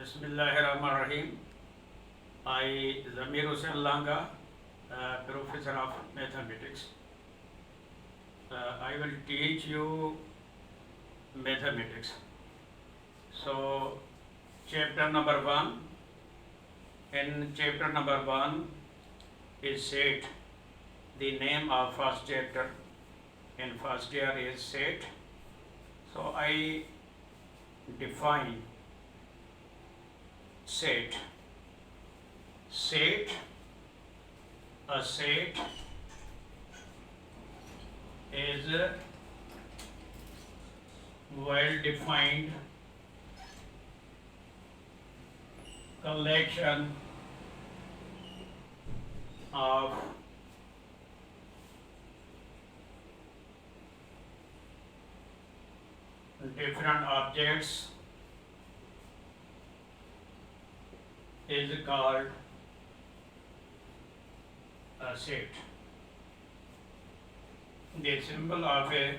Bismillahirrahmanirrahim. I, Zamir Hussain Langa, Professor of Mathematics. I will teach you mathematics. So, chapter number 1. In chapter number 1 is set. The name of first chapter in first year is set. So, I define set. A set is a well-defined collection of different objects is called a set. The symbol of a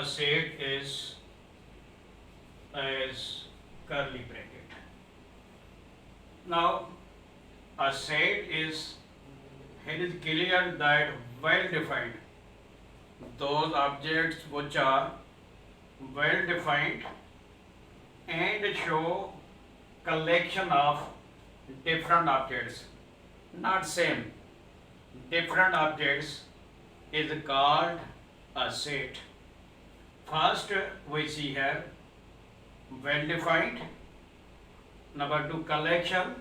set is as curly bracket. Now, a set is, it is clear that well defined. Those objects which are well defined and show collection of different objects, not same, different objects is called a set. First we see here well defined, number 2 collection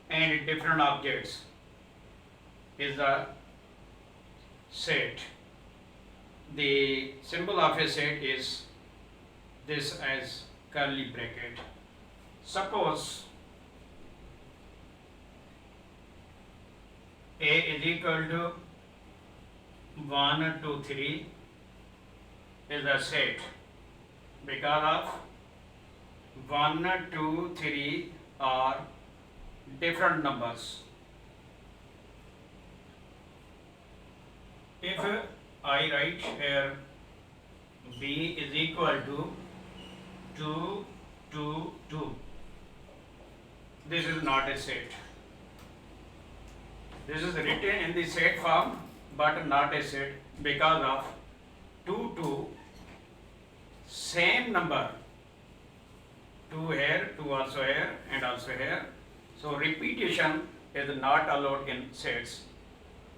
and different objects is a set. The symbol of a set is this as curly bracket. Suppose A is equal to 1, 2, 3 is a set because of 1, 2, 3 are different numbers. If I write here B is equal to 2, 2, 2. This is not a set. This is written in the set form but not a set because of 2, 2, same number. 2 here, 2 also here and also here. So repetition is not allowed in sets.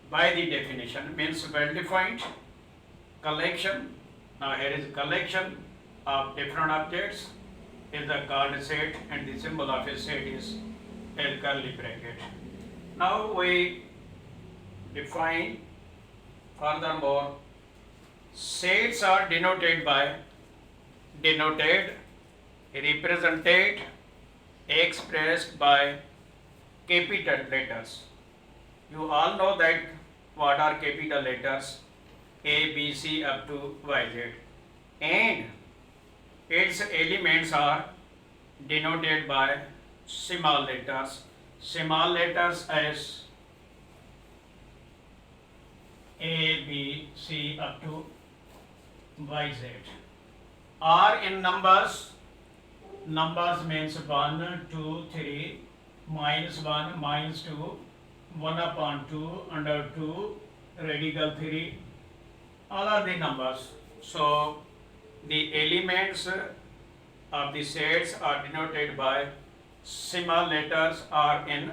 By the definition means well defined collection. Now here is collection of different objects is called set and the symbol of a set is a curly bracket. Now we define furthermore sets are represented, expressed by capital letters. You all know that what are capital letters A, B, C up to Y, Z, and its elements are denoted by small letters as A, B, C up to Y, Z. Are in numbers means 1, 2, 3, minus 1, minus 2, 1 upon 2, under 2, radical 3, all are the numbers. So the elements of the sets are denoted by small letters are in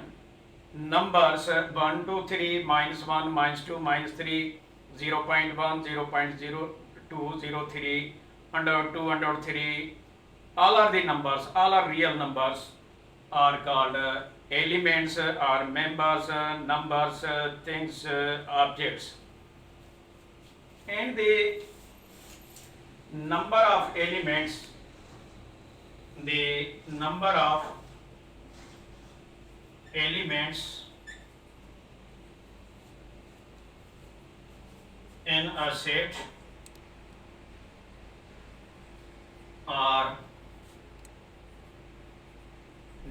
numbers 1, 2, 3, minus 1, minus 2, minus 3, 0.1, 0.02, 03, under 2, under 3, all are the numbers, all are real numbers are called elements are members, numbers, things, objects. And the number of elements, in a set are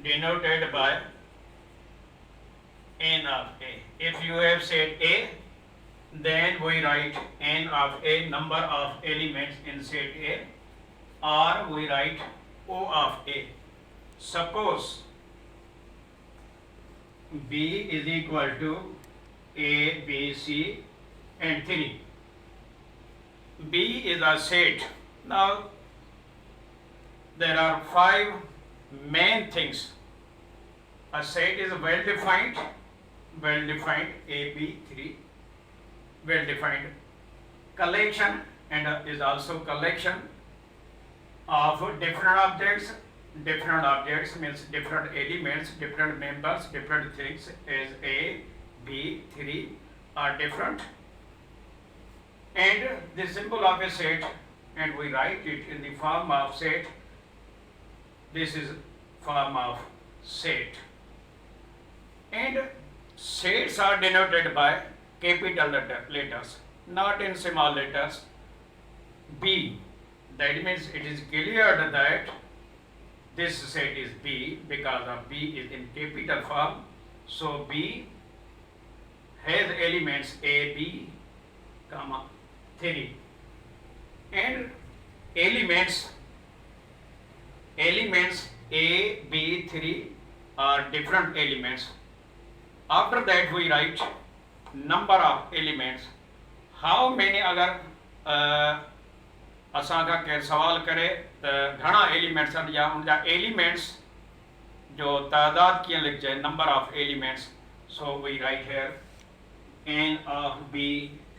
denoted by n of A. If you have set A, then we write n of a number of elements in set A, or we write O of A. Suppose B is equal to A, B, C and 3. B is a set. Now there are 5 main things. A set is well defined A, B, 3, well defined. Collection, and is also collection of different objects. Different objects means different elements, different members, different things as A, B, 3 are different. And the symbol of a set, and we write it in the form of set. This is form of set. And sets are denoted by capital letters, not in small letters. B, that means it is clear that this set is B because of B is in capital form. So B has elements A, B, comma 3, and elements A, B, 3 are different elements. After that we write number of elements. How many अगर असांखा केरु सवाल करे त घणा elements आहिनि या उनजा elements जो तादाद कीअं लिखिजे, number of elements. So we write here n of B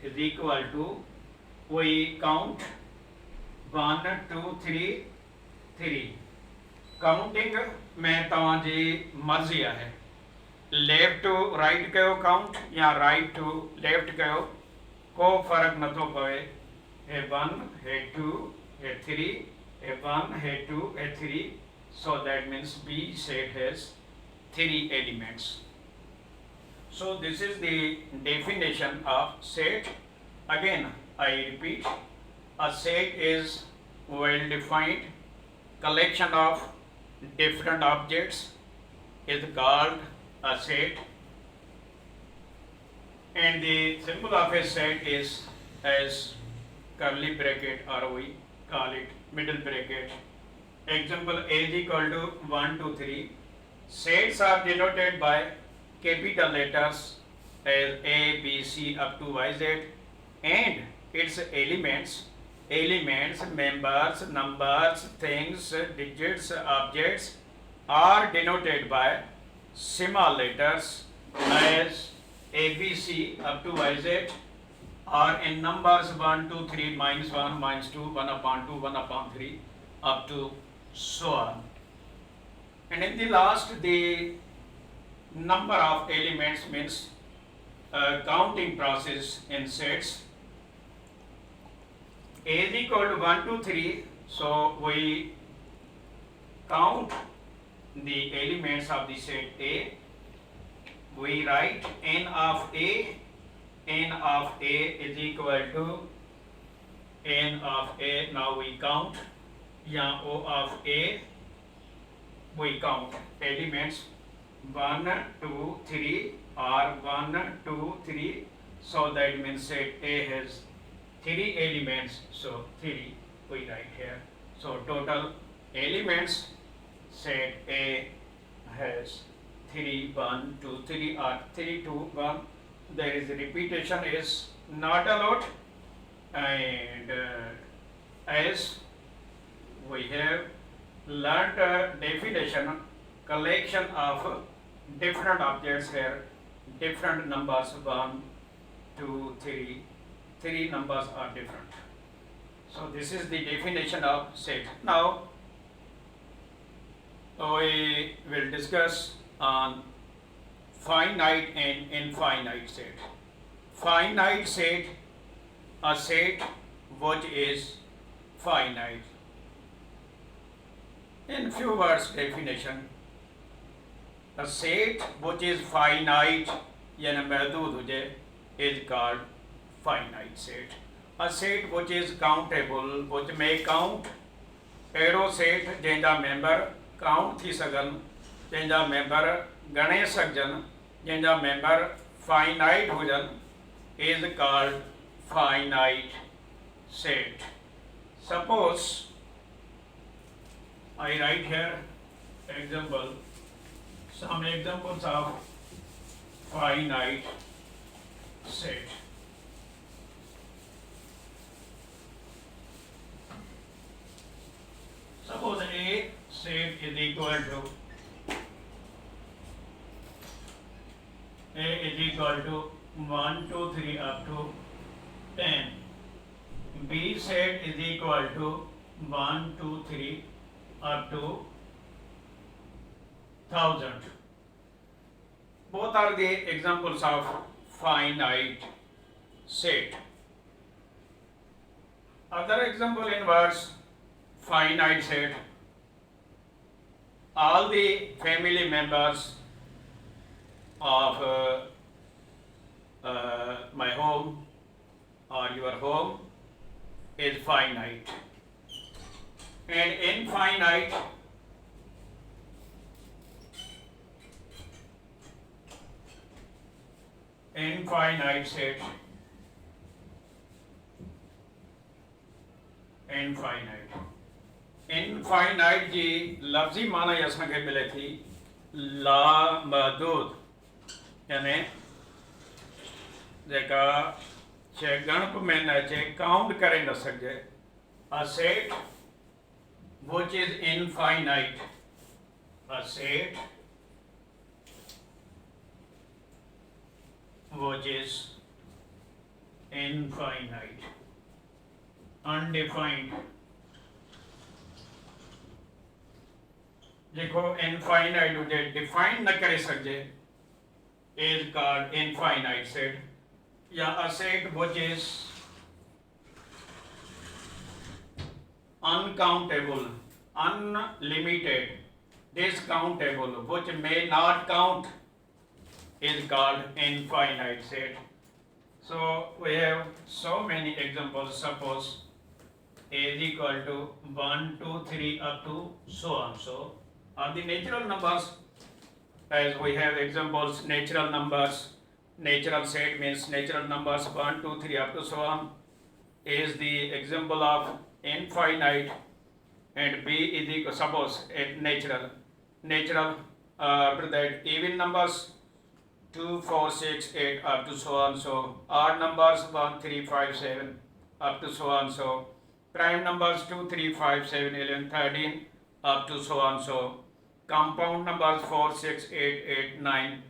is equal to, we count 1 2 3 3. Counting में तव्हांजी मर्ज़ी आहे. लेफ्ट टू राइट कयो काउंट या राइट टू लेफ्ट कयो, को फ़र्क़ु नथो पवे. A 1, A 2, A 3, A 1, A 2, A 3. So that means B set has 3 elements. So this is the definition of set. Again, I repeat, a set is well defined collection of different objects is called a set, and the symbol of a set is as curly bracket, or we call it middle bracket. Example, A is equal to 1 2 3. Sets are denoted by capital letters as A, B, C up to Y, Z, and its elements, members, numbers, things, digits, objects are denoted by small letters as A, B, C up to Y, Z, or in numbers 1 2 3 minus 1 minus 2 1 upon 2 1 upon 3 up to so on. And in the last, the number of elements means counting process in sets. A is equal to 1 2 3, so we count the elements of the set A. We write n of A. N of A is equal to n of A. Now we count, या O of A, we count elements 1 2 3 or 1 2 3. So that means set A has 3 elements. So 3 we write here. So total elements set A has 3 1 2 3 or 3 2 1. There is repetition is not allowed, and as we have learnt definition, collection of different objects here, different numbers 1 2 3, 3 numbers are different. So this is the definition of set. Now we will discuss on finite and infinite set. Finite set, a set which is finite. In few words definition, a set which is finite यानी महदूद हुजे is called finite set. A set which is countable, which may count, अहिड़ो set जंहिंजा member count थी सघनि, जंहिंजा member ॻणे सघजनि, जंहिंजा member finite हुजनि, is called finite set. Suppose I write here example, some examples of finite set. Suppose A set is equal to A is equal to 1, 2, 3 up to 10. B set is equal to 1, 2, 3 up to 1000. Both are the examples of finite set. Other example involves finite set. All the family members of my home or your home is finite, and infinite set, infinite जी लफ्ज़ी माना असांखे मिले थी लामहदूद, यानी जेका चे गणप में न अचे, काउंट करे न सघे. A set which is infinite, a set which is infinite, undefined. देखो इनफाइनाइट हुजे, डिफाइन न करे सघे, इज कॉल्ड इनफाइनाइट सेट. या a set which is uncountable, unlimited, discountable, which may not count, is called infinite set. So we have so many examples. Suppose A is equal to 1, 2, 3 up to so on. So are the natural numbers, as we have examples, natural numbers. Natural set means natural numbers 1, 2, 3 up to so on is the example of infinite, and B is equal, suppose natural after that even numbers 2, 4, 6, 8 up to so on. So odd numbers 1, 3, 5, 7 up to so on. So prime numbers 2, 3, 5, 7, 11, 13 up to so on. So compound numbers 4, 6, 8, 8, 9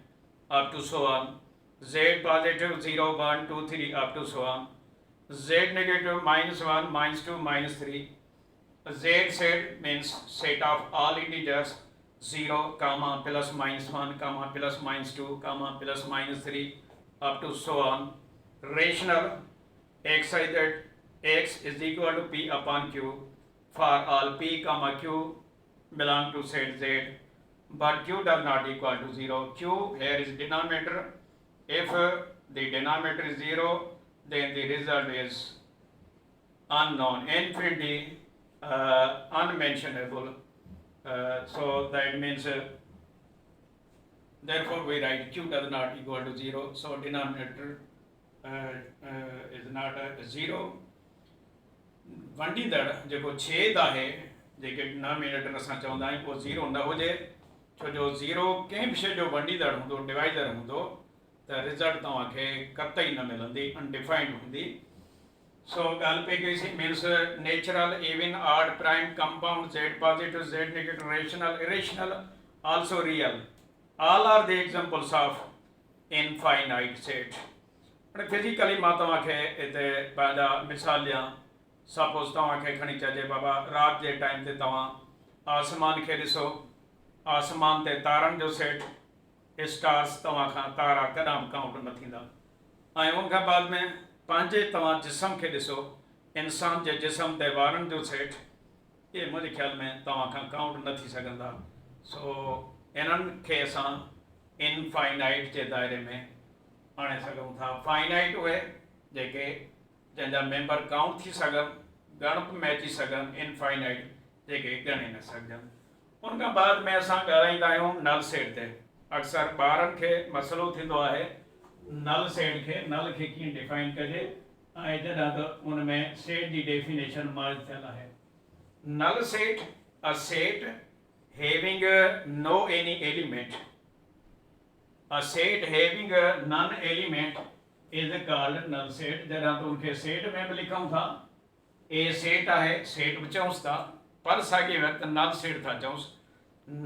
up to so on. Z positive 0, 1, 2, 3 up to so on. Z negative -1, -2, -3. Z set means set of all integers 0, comma, plus -1, comma, plus -2, comma, plus -3 up to so on. Rational x is that x is equal to p upon q for all p, comma, q belong to set Z, but q does not equal to 0. Q here is denominator. If the denominator is 0, then the result is unknown, infinity, unmentionable. So that means therefore we write q does not equal to 0. So denominator is not a 0. वंडीदड़ जेको छेद आहे, जेके denominator असां चवंदा आहियूं, उहो 0 न हुजे, छो जो 0 कंहिं बि शइ जो वंडीदड़ हूंदो, डिवाइडर हूंदो, त रिज़ल्ट तव्हांखे कतई न मिलंदी, अनडिफाइंड हूंदी. सो ॻाल्हि पई कईसीं, means natural, even, odd, prime, compound, Z positive, Z negative, rational, irrational, also real, all are the examples of infinite set. हाणे फिजिकली मां तव्हांखे हिते पंहिंजा मिसाल ॾियां. सपोज तव्हांखे खणी चइजे बाबा राति जे टाइम ते तव्हां आसमान खे ॾिसो, आसमान ते तारनि जो सेट, स्टार्स तव्हां खां तारा कॾहिं बि काउंट न थींदा. ऐं उनखां बाद में पंहिंजे तव्हां जिस्म खे ॾिसो, इंसान जे जिस्म ते वारनि जो सेट, इहे मुंहिंजे ख़्याल में तव्हां खां काउंट न थी सघंदा. सो इन्हनि खे असां इनफाइनाइट जे दायरे में आणे सघूं था. फाइनाइट उहे जेके जंहिंजा मेंबर काउंट थी सघनि, ॻणप में अची सघनि. इनफाइनाइट जेके ॻणे न सघजनि. उनखां बाद में असां ॻाल्हाईंदा आहियूं नल सेट ते. अक्सर ॿारनि खे मसइलो थींदो आहे नल सेट खे डिफाइन कजे ऐं जॾहिं त उन में सेट जी डेफिनेशन मर्ज थियल आहे। Null set a set having no any element, a set having none element is called null set। जॾहिं त उनखे सेट में बि लिखूं था, ए सेट आहे, सेट बि चऊंसि था, पर साॻिए वक़्तु नल सेट था चऊंसि।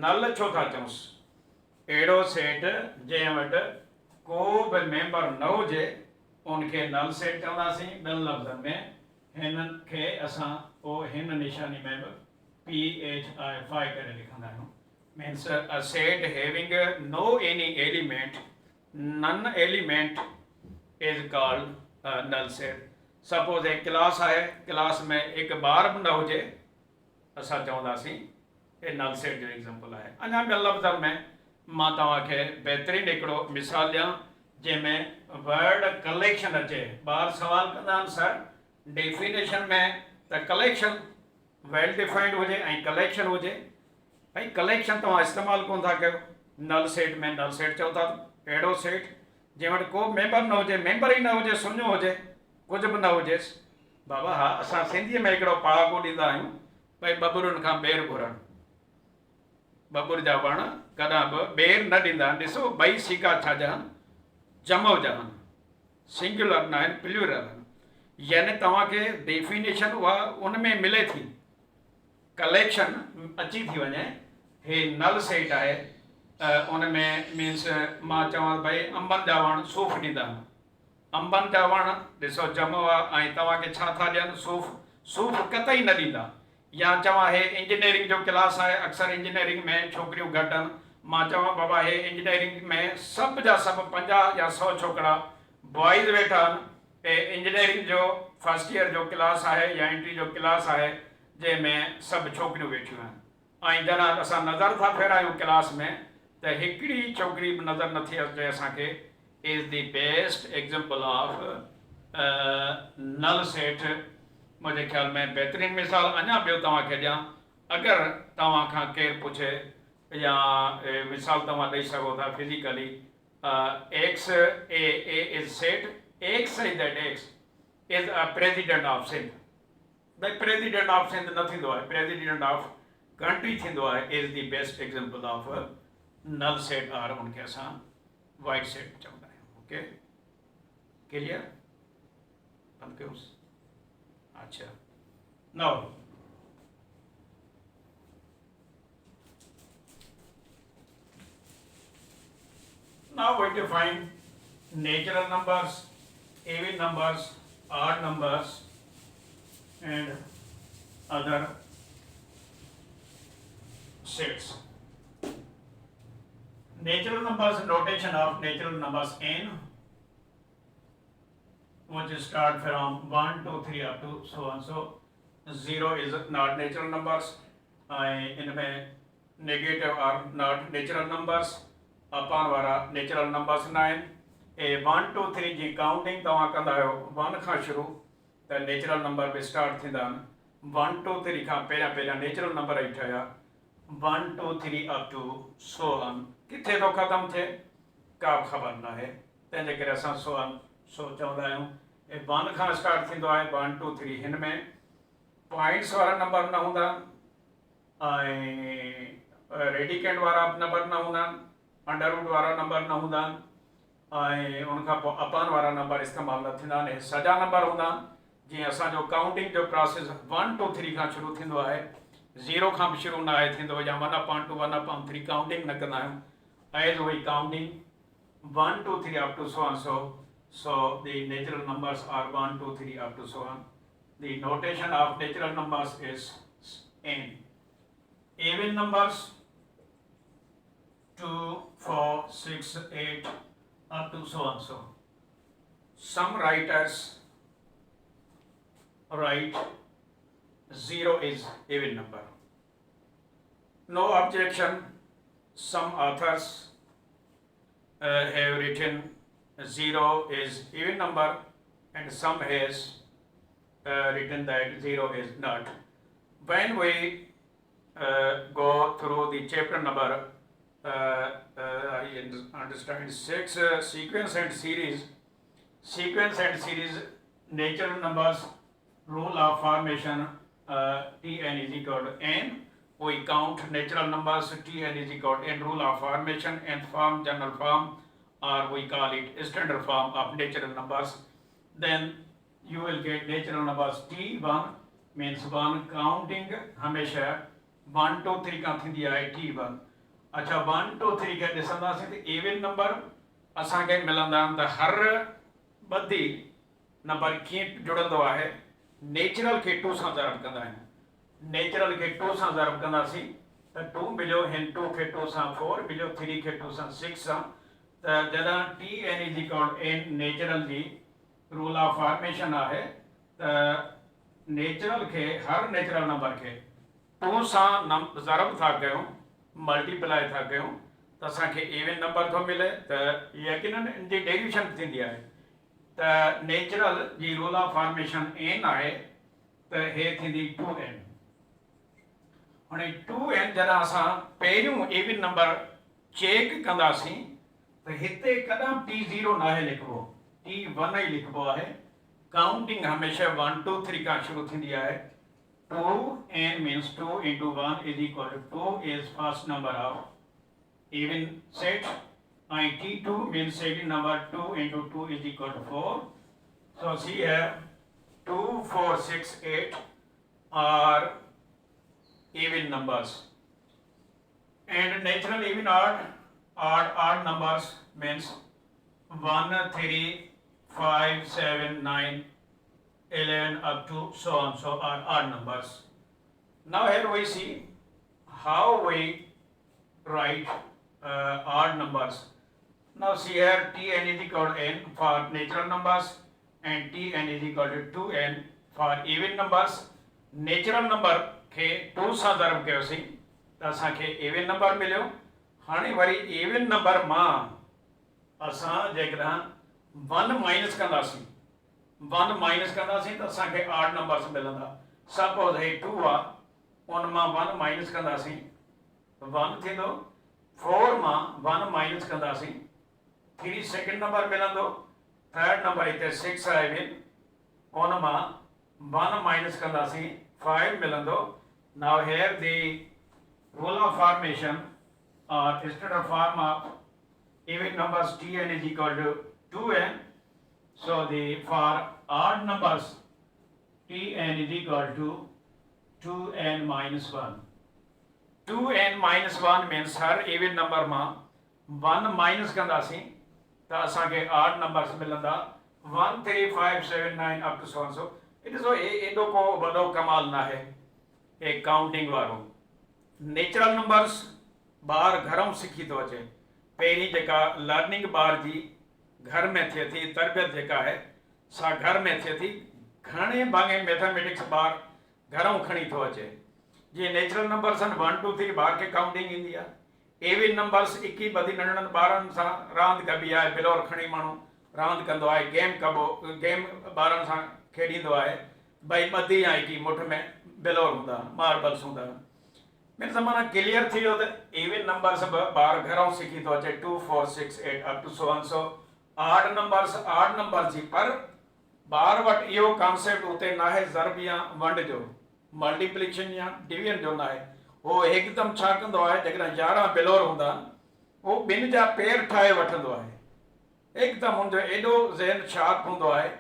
नल छो था चऊंसि? अहिड़ो सेट जंहिं वटि को बि मेंबर न हुजे उनखे नल सेट चवंदासीं। ॿियनि लफ़्ज़नि में हिननि खे असां पोइ हिन निशानी में बि PHI करे लिखंदा आहियूं। means a set having no any element, none element is called null set। Suppose एक क्लास आहे, क्लास में एक ॿार बि न हुजे असां चवंदासीं हे नल सेट जो एग्ज़ाम्पल आहे। अञा ॿियनि लफ़्ज़नि में मां तव्हांखे बहितरीनु हिकिड़ो मिसाल ॾियां जंहिंमें वर्ड कलेक्शन अचे। ॿार सवाल कंदा आहिनि सर डेफिनेशन में त कलेक्शन वेल डिफाइंड हुजे ऐं कलेक्शन हुजे, भाई कलेक्शन तव्हां इस्तेमालु कोन था कयो, नल सेट में नल सेट चओ था। अहिड़ो सेट जंहिं वटि को मेंबर न हुजे, मेंबर ई न हुजे, सुञो हुजे, कुझु बि न हुजेसि। बाबा हा, असां सिंधीअ में हिकिड़ो पहाको ॾींदा आहियूं, भई बबरुनि खां ॿेर घुरनि। बबुर जा वण कॾहिं बि ॿेर न ॾींदा आहिनि। ॾिसो ॿई सिका छा जा आहिनि, जमो जा आहिनि, सिंगुलर न आहिनि, प्लूरल आहिनि। यानी तव्हांखे डेफिनेशन उहा उन में मिले थी, कलेक्शन अची थी वञे, हे नल सेट आहे। उन में मीन्स मां चवां भई अंबनि जा वण सूफ़ ॾींदा आहिनि, अंबनि जा वण ॾिसो जमो आहे ऐं तव्हांखे छा था ॾियनि, सूफ़ कतई न ॾींदा। या चवां हे इंजीनियरिंग जो क्लास आहे, अक्सर इंजीनियरिंग में छोकिरियूं घटि आहिनि, मां चवां बाबा हे इंजीनियरिंग में सभु जा सभु 50 या 100 छोकिरा बॉइज़ वेठा आहिनि। हे इंजीनियरिंग जो फर्स्ट ईयर जो क्लास आहे या एंट्री जो क्लास आहे जंहिंमें सभु छोकिरियूं वेठियूं आहिनि। ऐं जॾहिं असां नज़र था फेरायूं क्लास में त हिकिड़ी छोकिरी बि नज़र नथी अचे असांखे। Is the best example of null set. मुंहिंजे ख़्याल में बहितरीनु मिसाल अञा ॿियो तव्हांखे ॾियां। अगरि तव्हां खां केरु पुछे या मिसाल तव्हां ॾेई सघो था physically, X A is set, X is that X is a president of Sindh. भई प्रेसिडेंट ऑफ सिंध न थींदो आहे, प्रेसिडेंट ऑफ कंट्री थींदो आहे। Is the best example of null set और उनखे असां वाइट सेट चवंदा आहियूं। Okay, clear? बंदि कयोसि। अच्छा, now we define natural numbers, even numbers, odd numbers and other sets। Natural numbers, notation of natural numbers n, which start from 1, 2, 3 up to so on। So 0 is not natural numbers, इनमें negative are not natural numbers, अपान वारा natural numbers न आहिनि। 1, 2, 3 जी counting तव्हां कंदा आहियो 1 खां शुरू त natural number बि start थींदा आहिनि। 1, 2, 3 खां पहिरियां नेचुरल नंबर ई ठहिया, 1, 2, 3 अप टू सो ऑन। किथे थो ख़तमु थिए का ख़बर न आहे, तंहिंजे करे असां सो ऑन सो चवंदा आहियूं। 1 खां स्टार्ट थींदो आहे 1, 2, 3। हिन में पॉइंट्स वारा नंबर न हूंदा ऐं रेडिकेंट वारा नंबर न हूंदा, अंडरवुड वारा नंबर न हूंदा ऐं उनखां पोइ अपान वारा नंबर इस्तेमालु न थींदा आहिनि। सॼा नंबर हूंदा जीअं असांजो काउंटिंग जो प्रोसेस 1, 2, 3 खां शुरू थींदो आहे, 0 खां बि शुरू न आहे थींदो, या 1/2, 1/3 काउंटिंग न कंदा आहियूं। As we counting 1, 2, 3 up to so on so the natural numbers are 1, 2, 3 up to so on। The notation of natural numbers is n। Even numbers 2, 4, 6, 8 up to so on so। Some writers write 0 is even number, no objection। Some authors have written 0 is even number and some has written that 0 is not। When we go through the chapter number I understand 6 sequence and series. Sequence and series natural numbers rule of formation Tn is equal to n. We count natural numbers Tn is equal to n rule of formation and form general form, or we call it standard form of natural numbers. Then you will get natural numbers T1 means 1 counting हमेशा 1 2 3 का थींदी आहे T1. अच्छा 1 2 3 खे ॾिसंदासीं त even number असांखे मिलंदा आहिनि त हर ॿधी नंबर कीअं जुड़ंदो आहे नेचुरल खे 2 सां ज़रब कंदा आहिनि नेचुरल खे 2 सां ज़रब कंदासीं त 2 मिलियो हिन 2 खे 2 सां 4 मिलियो 3 खे 2 सां 6 सां त जॾहिं Tn is equal n natural जी रूल ऑफ फॉर्मेशन आहे त नेचुरल खे हर नेचुरल नंबर खे 2 सां ज़रब था कयूं मल्टीप्लाई था कयूं त असांखे इवन नंबर थो मिले त यकीनन इन जी डेरिवेशन थींदी आहे त नेचुरल जी रूल ऑफ फॉर्मेशन n आहे त हे थींदी 2n. हाणे 2n जॾहिं असां पहिरियों इवन नंबर चेक कंदासीं त हिते कॾहिं T0 न आहे लिखिबो T1 ई लिखिबो आहे. काउंटिंग हमेशा 1 2 3 खां शुरू थींदी आहे. 2n means 2 into 1 is equal to 2 is first number of even set, and T2 means second number 2 into 2 is equal to 4. So see here 2 4 6 8 are even numbers, and natural even odd numbers means 1 3 5 7 9 11 up to so on, so are odd numbers. Now here we see how we write odd numbers. Now see here Tn is equal to n for natural numbers and Tn is equal to 2n for even numbers. Natural number के 2 सां ज़रब कयोसीं त असांखे even number मिलियो. हाणे worry even number मां असां जेकॾहिं 1 माइनस कंदासीं 1 माइनस कंदासीं त असांखे आड नंबर्स मिलंदा. सपोज हे 2 आहे उन मां 1 माइनस कंदासीं 1 थींदो. 4 मां 1 माइनस कंदासीं 3 सेकेंड नंबर मिलंदो. थर्ड नंबर हिते 6 आहे उन मां 1 माइनस कंदासीं 5 मिलंदो. Now here the rule of formation और standard form of even numbers Tn is equal to 2n. So the for odd numbers Tn is equal to 2n minus 1. 2n minus 1 means her even number मां 1 minus कंदासीं त असांखे odd numbers मिलंदा 1 3 5 7 9 up to so on. So it is एॾो को वॾो कमाल न आहे हे काउंटिंग वारो. नेचुरल नंबर्स ॿार घरों सिखी थो अचे. पहिरीं जेका लर्निंग ॿार जी घर में थिए थी तरबियत जेका आहे सा घर में थिए थी. घणे भाङे मैथमेटिक्स ॿार घरों खणी थो अचे. जीअं नेचुरल नंबर्स आहिनि 1 2 3 ॿार खे काउंटिंग ईंदी आहे. एविन नंबर्स 21 ॿधी नंढड़नि ॿारनि सां रांदि कबी आहे. बिलोर खणी माण्हू रांदि कंदो आहे. गेम कबो गेम ॿारनि सां खेॾींदो आहे. भई ॿधी या 21 मुठ में बिलोर हूंदा मार्बल्स हूंदा. मीन्स माना क्लियर थी वियो त इवन नंबर्स बि ॿार घरों सिखी थो अचे 2 4 6 8 up to so on. So odd numbers जी पर ॿार वटि इहो कॉन्सेप्ट उते न आहे ज़रब या वंड जो मल्टीप्लिकेशन या डिवीजन जो न आहे. उहो हिकदमि छा कंदो आहे जेकॾहिं 11 बिलोर हूंदा उहो ॿिनि जा पेर ठाहे वठंदो आहे. हिकदमि हुनजो एॾो ज़हन शार्प हूंदो आहे.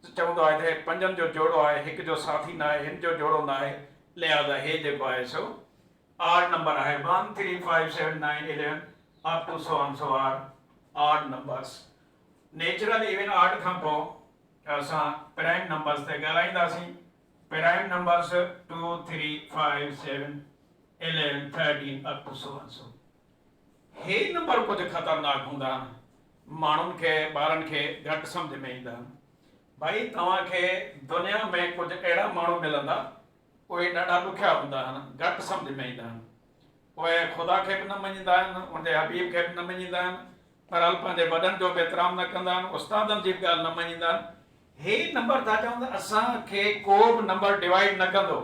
चवंदो आहे त हे 5 जो जोड़ो आहे हिक जो साथी न आहे हिन जो जोड़ो न आहे. लिहाज़ा हे जेको आहे सो आड नंबर आहे. 1 3 5 7 9 11 up to so on. So are odd numbers. Natural even odd खां पोइ असां प्राइम नंबर्स ते ॻाल्हाईंदासीं. Prime numbers 2 3 5 7 11 13 up to so on. So हे नंबर कुझु ख़तरनाक हूंदा आहिनि. माण्हुनि खे ॿारनि खे घटि सम्झ में ईंदा आहिनि. भाई तव्हांखे दुनिया में कुझु अहिड़ा माण्हू मिलंदा उहे ॾाढा ॾुखिया हूंदा आहिनि घटि सम्झ में ईंदा आहिनि. उहे ख़ुदा खे बि न मञींदा आहिनि उनजे हबीब खे बि न मञींदा आहिनि. पर हल पंहिंजे वॾनि जो बि एतिराम न कंदा आहिनि. उस्तादनि जी बि ॻाल्हि न मञींदा आहिनि. हे नंबर था चवंदा असांखे को बि नंबर डिवाइड न कंदो.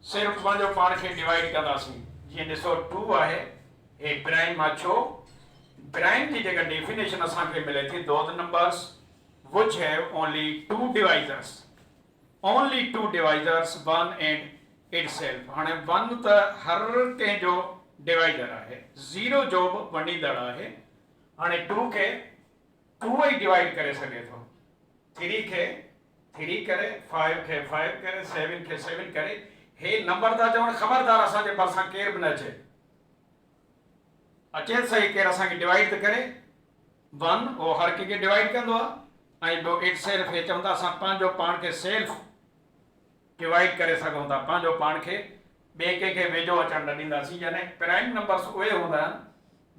सिर्फ़ु पंहिंजो पाण खे डिवाइड कंदासीं. जीअं ॾिसो 2 आहे हे प्राइम अछो प्राइम जी जेका डेफिनेशन असांखे मिले थी those numbers which have only two divisors one and itself हाणे 1 त हर कंहिंजो डिवाइज़र आहे 0 जो बि वंडींदड़ आहे हाणे 2 खे 2 ई डिवाइड करे सघे थो 3 खे 3 करे 5 खे 5 करे 7 खे 7 करे हे नंबर था चवण ख़बरदार असांजे भरिसां केर बि न अचे सही केर असांखे डिवाइड त करे 1 उहो हर कंहिंखे डिवाइड कंदो आहे ऐं ॿियो इट सेल्फ हे चवंदा असां पंहिंजो पाण खे सेल्फ डिवाइड करे सघूं था पंहिंजो पाण खे ॿिए कंहिंखे वेझो अचणु न ॾींदासीं यानी प्राइम नंबर्स उहे हूंदा आहिनि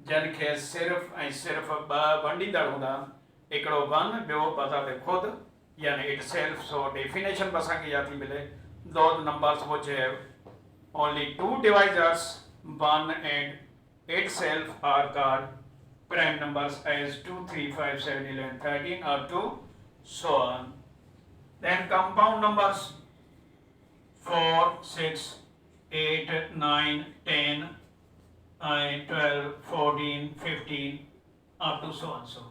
जिन खे सिर्फ़ु ऐं सिर्फ़ु ॿ वंडींदड़ हूंदा आहिनि हिकिड़ो 1 ॿियो बज़ाते ख़ुदि यानी इट सेल्फ सो डेफिनेशन बि असांखे इहा थी मिले those numbers which have only two divisors 1 and itself are called prime numbers as 2 3 5 7 11 13 up to so on. Then compound numbers 4 6 8 9 10 12 14 15 up to so on so.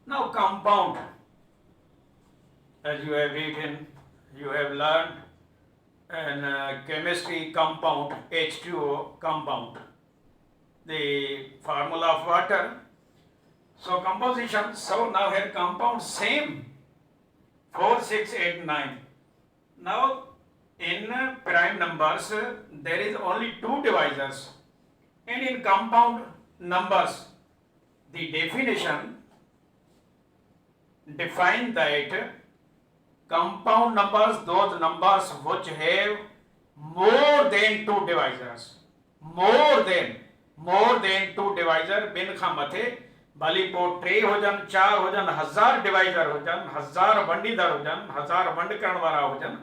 Now compound, as you have written, you have learned in chemistry compound H2O compound, the formula of water. So composition, so now here compound same 4 6 8 9. Now in prime numbers there is only 2 divisors and in compound numbers the definition define that compound numbers those numbers which have more than 2 divisors more than 2 divisor ॿिनि खां मथे भली पोइ 3 हुजनि 4 हुजनि 1000 divisor हुजनि 1000 वंडींदड़ हुजनि 1000 वंड करण वारा हुजनि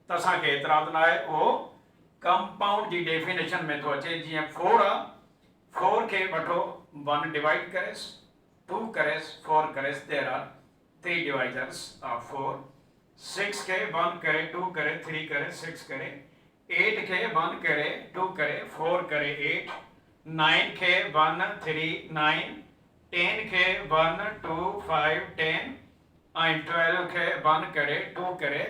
त असांखे एतिराज़ न आहे उहो कंपाउंड जी डेफिनेशन में थो अचे जीअं 4 आहे 4 खे वठो 1 डिवाइड करेसि 2 करेसि 4 करेसि देयर आर 3 डिवाइज़र्स ऑफ 4 6 खे 1 करे 2 करे 3 करे 6 करे 8 खे 1 करे 2 करे 4 करे 8 9 खे 1 3 9 10 खे 1 2 5 10 ऐं 12 खे 1 करे 2 करे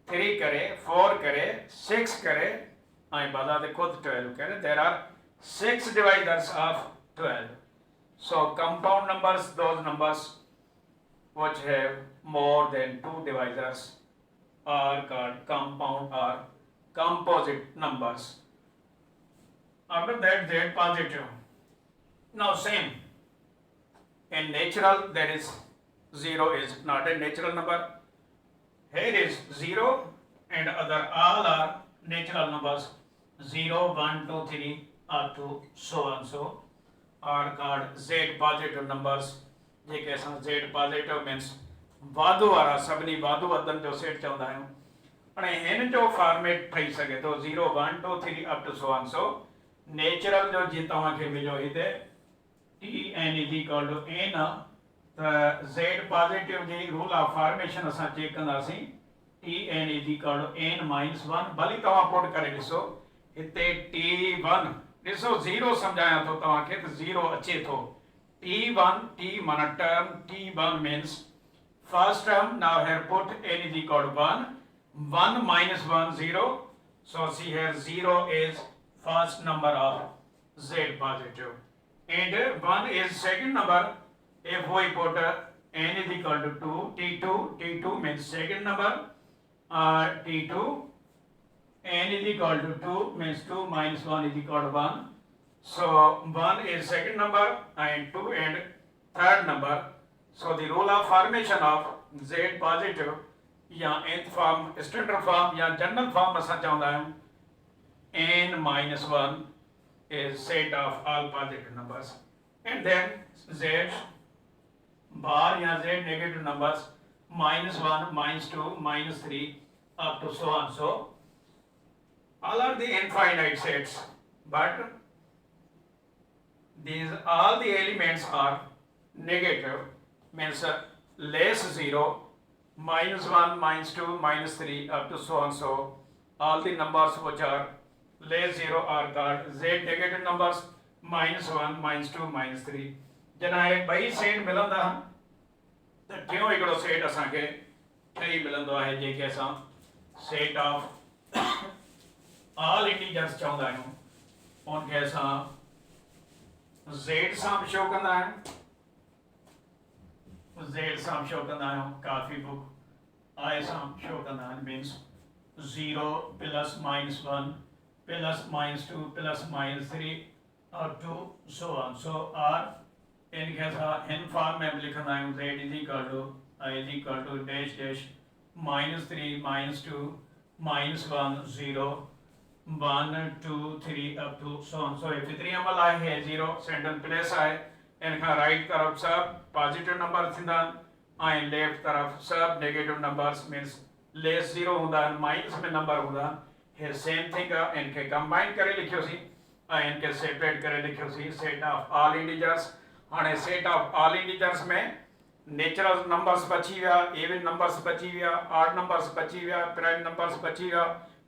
3 करे 4 करे 6 करे ऐं बज़ाते ख़ुदि 12 करे there are 6 divisors of 12. So compound numbers, those numbers which have more than 2 divisors are called compound or composite numbers. After that, Z positive. Now same. In natural, there is 0 is not a natural number. Here is 0 and other all are natural numbers. 0, 1, 2, 3 up to so and so are called Z positive numbers. जेके असां Z positive means वाधू वारा सभिनी वाधू अदनि जो set चवंदा आहियूं हाणे हिन जो format ठही सघे थो 0 1 2 3 up to so and so natural जो जीअं तव्हांखे मिलियो हिते TN is equal to N त Z पॉजिटिव जी रूल ऑफ फॉर्मेशन असां चेक कंदासीं TN is equal to N minus 1 भली तव्हां पुट करे ॾिसो हिते T1 ॾिसो 0 सम्झायां थो तव्हांखे त 0 अचे थो T1 T माना term T1 means first term. Now here put N is equal to 1 1 minus 1 0 so see here 0 is first number of Z positive and 1 is second number. If we put N is equal to 2 T2 means second number T2 N is equal to 2 means 2 minus 1 is equal to 1 so 1 is second number and 2 and third number. So the rule of formation of Z positive या nth form standard form या general form असां चवंदा आहियूं N minus 1 is set of all positive numbers and then Z bar या Z negative numbers minus 1 minus 2 minus 3 up to so on so all are the infinite sets but these all the elements are negative means less 0 minus 1 minus 2 minus 3 up to so on so all the numbers which are less 0 are called z negative numbers -1 -2 -3 जना ये ॿई set मिलंदा त टियों हिकिड़ो set असांखे ठही मिलंदो आहे जेके असां सेट ऑफ ऑल इंटीजर्स चवंदा आहियूं उनखे असां z सां बि शो कंदा आहियूं z सां शो कंदा आहियूं काफ़ी बुक I सां शो कंदा आहिनि means 0 + -1 + -2 + -3 up to so on. So R इनखे असां हिन फॉर्म में बि लिखंदा आहियूं z = dash dash -3 -2 -1 0 1 2 3 up to so on. So ये फितरी अमल आहे 0 सेंट्रल प्लेस आहे इनखां राइट तरफ़ सब पॉजिटिव नंबर थींदा ऐं लेफ्ट तरफ़ सब नेगेटिव नंबर्स मीन्स लेस 0 हूंदा आहिनि माइनस में नंबर हूंदा हे सेम थिंग आहे इनखे कंबाइन करे लिखियोसीं ऐं इनखे सेपरेट करे लिखियोसीं सेट ऑफ ऑल इंटीजर्स हाणे सेट ऑफ ऑल इंटीजर्स में नेचुरल नंबर्स बची विया इवन नंबर्स बची विया ऑड नंबर्स बची विया प्राइम नंबर्स बची विया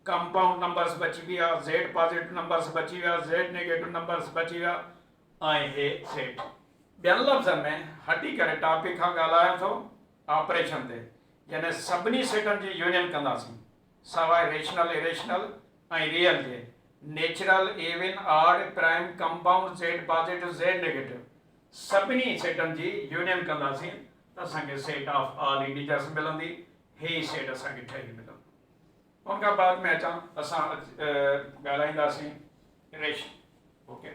कंपाउंड नंबर्स बची विया z पॉजिटिव नंबर्स बची विया z नेगेटिव नंबर्स बची विया ऐं हे सेट ॿियनि लफ़्ज़नि में हटी करे टॉपिक खां ॻाल्हायां थो ऑपरेशन ते यानी सभिनी सेटनि जी यूनियन कंदासीं सवाइ रेशनल इरेशनल ऐं रियल जे natural even odd prime compound z positive z negative सभिनी सेटनि जी यूनियन कंदासीं त असांखे सेट ऑफ ऑल इंटीजर्स मिलंदी हे सेट असांखे ठही मिलंदो उनखां बाद में अचां असां ॻाल्हाईंदासीं रेशन ओके